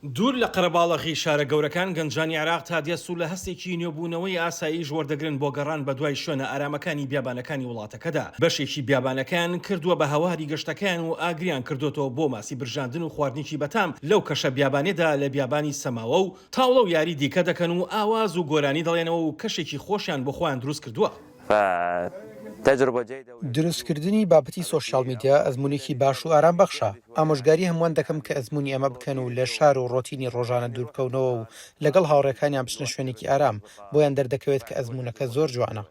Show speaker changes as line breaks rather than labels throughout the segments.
دوور لە قەرەباڵغی شارە گەورەکان گەنجانی عێراق تا دێسوو لە هەستێکی نوێبوونەوەی ئاساییش وەردەگرن بۆ گەڕان بە دوای شوێنە ئارامەکانی بیابانەکانی وڵاتەکەدا. بەشێکی بیابانەکان کردووە بە هەواری گەشتەکان و ئاگریان کردوتەوە بۆ ماسی برژاندن و خواردنیکی بەتام لەو کەشە بیابانێدا لە بیابانی سەماوە و تاوڵە و یاری دیکە دەکەن و ئاواز و گۆرانی دەڵێنەوە و کەشێکی خۆشیان بۆ خۆیان دروست کردووە.
دروستکردنی بابەتی سۆشیال میدیا ئەزمونێکی باش و ئارام بەخشە. ئامۆژگاری هەمووان دەکەم کە ئەزمموی ئەمە بکەن و لە شار و ڕۆتینی ڕۆژانە دووربکەونەوە و لەگەڵ هاوڕێکانیان بچنە شوێنێکی ئارام بۆیان دەردەکەوێت کە ئەزمونونەکە زۆر جوانە.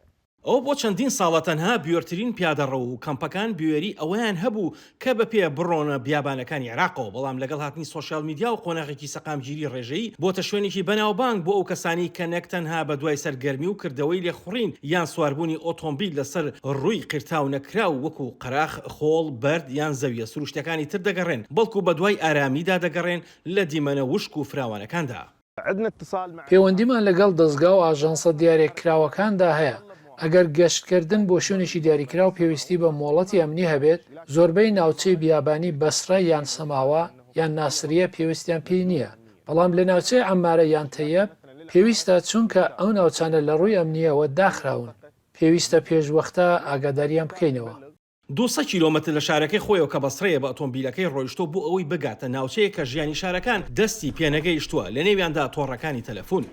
ئەو بۆ چەندین ساڵە تەنها بیۆرترین پیادەڕە و کەمپەکان بوێری ئەوەیان هەبوو کە بە پێ بڕۆنە بیابانەکانی عێراقەوە، بەڵام لەگەڵ هاتنی سۆشیال میدیا و قۆناغێکی سەقامگیری ڕێژەیی بۆتە شوێنێکی بەناوبانگ بۆ ئەو کەسانی کە نەک تەنها بە دوای سەرگەرمی و کردەوەی لێخوڕین یان سواربوونی ئۆتۆمبیل لەسەر ڕووی قیرتاو نەکرا و وەکو قەراخ، خۆڵ، بەرد یان زەویە سروشتەکانی تر دەگەڕێن، بەڵکو بە دوای ئارامیدا دەگەڕێن لە دیمەنە وشک و فراوانەکاندا.
پەیوەندیمان لەگەڵ دەستگا و ئاژانسە دیارێکراوەکاندا هەیە. ئەگەر گەشتکردن بۆ شوێنێکی دیاریکرا و پێویستی بە مۆڵەتی ئەمنی هەبێت، زۆربەی ناوچەی بیابانی بەسرە یان سەماوە یان ناسریە پێویستیان پێی نییە، بەڵام لە ناوچەی عەمارە یان تەیەب پێویستە، چونکە ئەو ناوچانە لە ڕووی ئەمنیەوە داخراون، پێویستە پێشوەختە ئاگاداریان بکەینەوە.
200 کیلۆمەتر لە شارەکەی خۆیەوە کە بەسڕەیە بە ئۆتۆمبیلەکەی ڕۆیشتۆ بۆ ئەوەی بگاتە ناوچەیە کە ژیانی شارەکان دەستی پێنەگەیشتووە، لە نێویاندا تۆڕەکانی تەلەفۆن.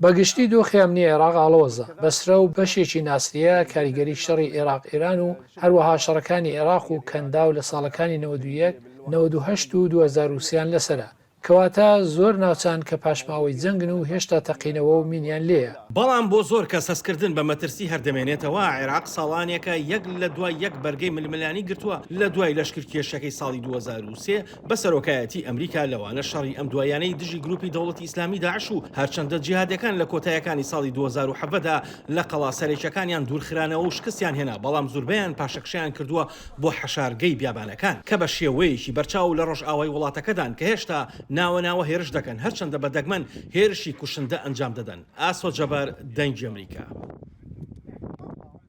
بەگشتی دۆخی ئەمنی عێراق ئاڵۆزە، بەسرە و بەشێکی ناسریە کاریگەری شەڕی عێراق ئێران و هەروەها شەڕەکانی عێراق و کەنداو لە ساڵەکانی 91، 98 و 2023 لەسرە، کەواتە زۆر ناوچان کە پاشماوەی جەنگن و هێشتا تەقینەوە و مینیان لێیە.
بەڵام بۆ زۆر کەس هەستکردن بە مەترسی هەردەمێنێتەوە. عێراق ساڵانێکە یەک لە دوای یەک بەرگەی ململانی گرتووە لە دوای لەشکرکێشەکەی ساڵی 2023 بە سەرۆکایەتی ئەمریکا، لەوانە شەڕی ئەم دوایانەی دژی گروپی دەوڵەتی ئیسلامی داعش و هەرچەندە جیهادەکان لە کۆتاییەکانی ساڵی 2017دا لە قەڵاسەرێکەکانیان دوورخرانەوە و شکستیان هێنا، بەڵام زۆربیان پاشەکشیان کردووە بۆ حەشارگەی بیابانەکان کە بە شێوەیەکی بەرچاو لە ڕۆژئاوای وڵاتەکەدان کە هێشتا ناوە هێرش دەکەن، هەرچەندە بەدەگمەن هێرشی کوشندە ئەنجام دەدەن. ئاسۆ جەبار، دەنگی ئەمریکا.